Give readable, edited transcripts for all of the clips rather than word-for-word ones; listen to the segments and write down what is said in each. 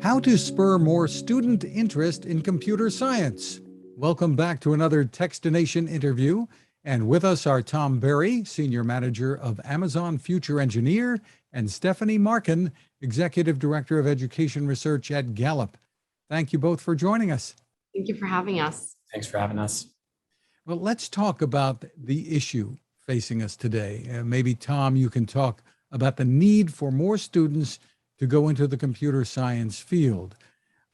How to spur more student interest in computer science. Welcome back to another Techstination interview. And with us are Tom Berry, Senior Manager of Amazon Future Engineer, and Stephanie Markin, Executive Director of Education Research at Gallup. Thank you both for joining us. Thank you for having us. Thanks for having us. Well, let's talk about the issue facing us today. Maybe, Tom, you can talk about the need for more students to go into the computer science field.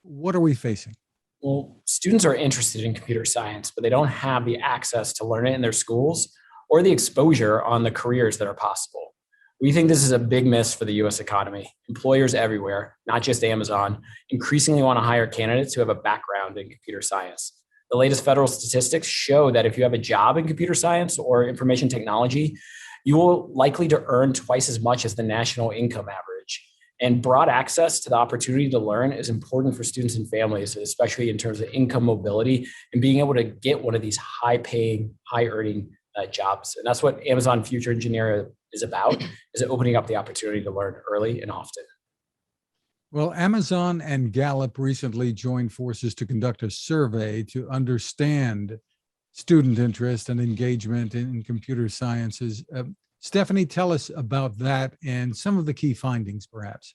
What are we facing? Well, students are interested in computer science, but they don't have the access to learn it in their schools or the exposure on the careers that are possible. We think this is a big miss for the US economy. Employers everywhere, not just Amazon, increasingly want to hire candidates who have a background in computer science. The latest federal statistics show that if you have a job in computer science or information technology, you will likely to earn twice as much as the national income average. And broad access to the opportunity to learn is important for students and families, especially in terms of income mobility and being able to get one of these high-paying, high-earning jobs. And that's what Amazon Future Engineer is about, is opening up the opportunity to learn early and often. Well, Amazon and Gallup recently joined forces to conduct a survey to understand student interest and engagement in computer sciences. Stephanie, tell us about that and some of the key findings, perhaps.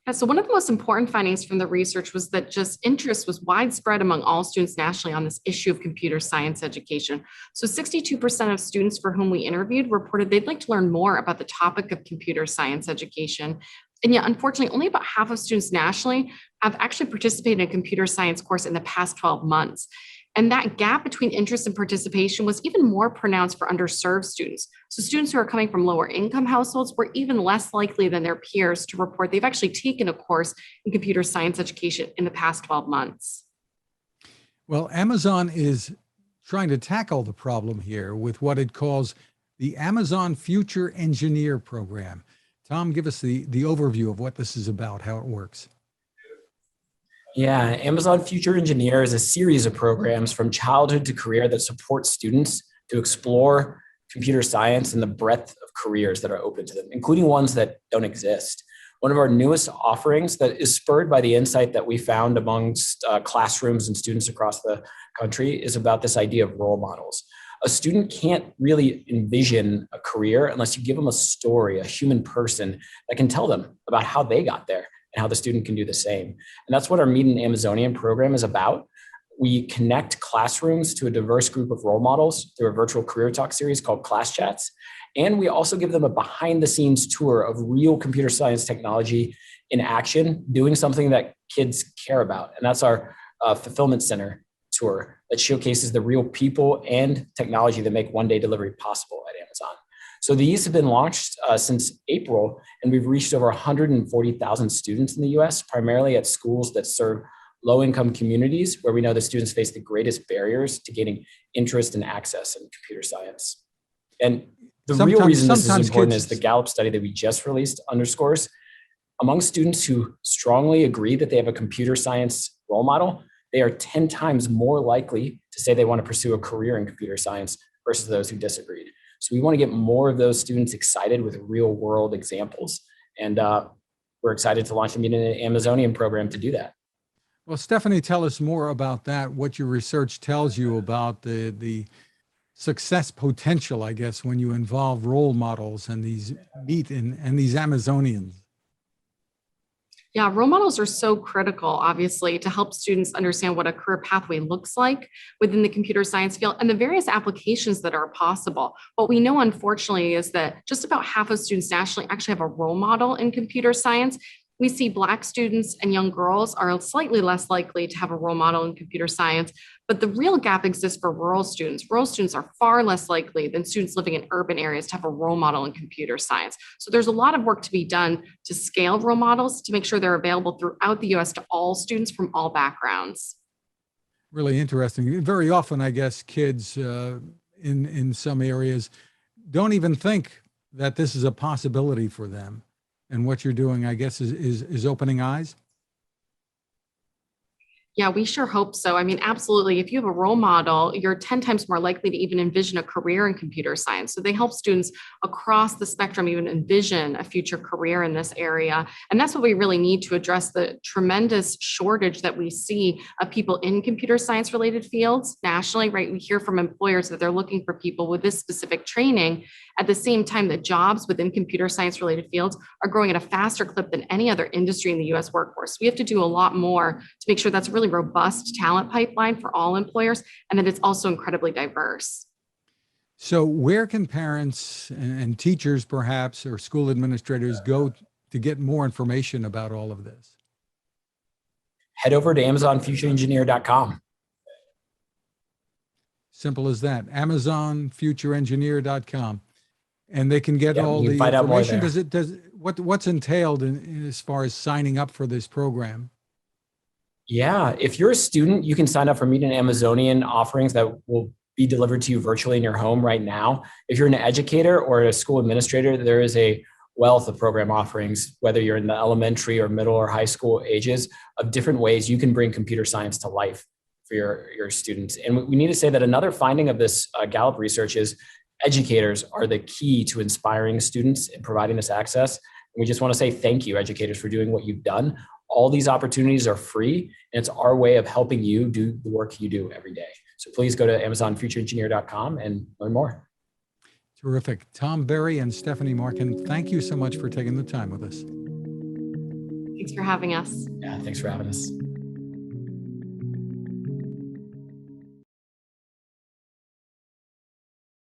Yeah, so one of the most important findings from the research was that just interest was widespread among all students nationally on this issue of computer science education. So 62% of students for whom we interviewed reported they'd like to learn more about the topic of computer science education. And yet, unfortunately, only about half of students nationally have actually participated in a computer science course in the past 12 months. And that gap between interest and participation was even more pronounced for underserved students. So students who are coming from lower income households were even less likely than their peers to report they've actually taken a course in computer science education in the past 12 months. Well, Amazon is trying to tackle the problem here with what it calls the Amazon Future Engineer program. Tom, give us the overview of what this is about, how it works. Yeah, Amazon Future Engineer is a series of programs from childhood to career that support students to explore computer science and the breadth of careers that are open to them, including ones that don't exist. One of our newest offerings that is spurred by the insight that we found amongst classrooms and students across the country is about this idea of role models. A student can't really envision a career unless you give them a story, a human person that can tell them about how they got there and how the student can do the same. And that's what our Meet an Amazonian program is about. We connect classrooms to a diverse group of role models through a virtual career talk series called Class Chats. And we also give them a behind the scenes tour of real computer science technology in action, doing something that kids care about. And that's our Fulfillment Center tour that showcases the real people and technology that make one-day delivery possible at Amazon. So these have been launched since April, and we've reached over 140,000 students in the US, primarily at schools that serve low-income communities where we know the students face the greatest barriers to gaining interest and access in computer science. And the real reason this is important is the Gallup study that we just released underscores among students who strongly agree that they have a computer science role model, they are 10 times more likely to say they want to pursue a career in computer science versus those who disagreed. So we want to get more of those students excited with real world examples. And we're excited to launch the Meet an Amazonian program to do that. Well, Stephanie, tell us more about that, what your research tells you about the success potential, I guess, when you involve role models and these and these Amazonians. Yeah, role models are so critical, obviously, to help students understand what a career pathway looks like within the computer science field and the various applications that are possible. What we know, unfortunately, is that just about half of students nationally actually have a role model in computer science. We see Black students and young girls are slightly less likely to have a role model in computer science, but the real gap exists for rural students. Rural students are far less likely than students living in urban areas to have a role model in computer science. So there's a lot of work to be done to scale role models to make sure they're available throughout the US to all students from all backgrounds. Really interesting. Very often, I guess, kids in some areas don't even think that this is a possibility for them. And what you're doing, I guess, is opening eyes. Yeah, we sure hope so. I mean, absolutely. If you have a role model, you're 10 times more likely to even envision a career in computer science. So they help students across the spectrum even envision a future career in this area. And that's what we really need to address the tremendous shortage that we see of people in computer science related fields nationally, right? We hear from employers that they're looking for people with this specific training. At the same time, that jobs within computer science related fields are growing at a faster clip than any other industry in the US workforce. We have to do a lot more to make sure that's a really robust talent pipeline for all employers and that it's also incredibly diverse. So where can parents and teachers perhaps, or school administrators go to get more information about all of this? Head over to AmazonFutureEngineer.com. Simple as that. AmazonFutureEngineer.com. And they can get Yep, all you the can find out more information. there. What's entailed as far as signing up for this program? Yeah, if you're a student, you can sign up for Meet an Amazonian offerings that will be delivered to you virtually in your home right now. If you're an educator or a school administrator, there is a wealth of program offerings, whether you're in the elementary or middle or high school ages, of different ways you can bring computer science to life for your students. And we need to say that another finding of this Gallup research is educators are the key to inspiring students and providing this access. And we just want to say thank you, educators, for doing what you've done. All these opportunities are free, and it's our way of helping you do the work you do every day. So please go to AmazonFutureEngineer.com and learn more. Terrific. Tom Berry and Stephanie Markin, thank you so much for taking the time with us. Thanks for having us. Yeah, thanks for having us.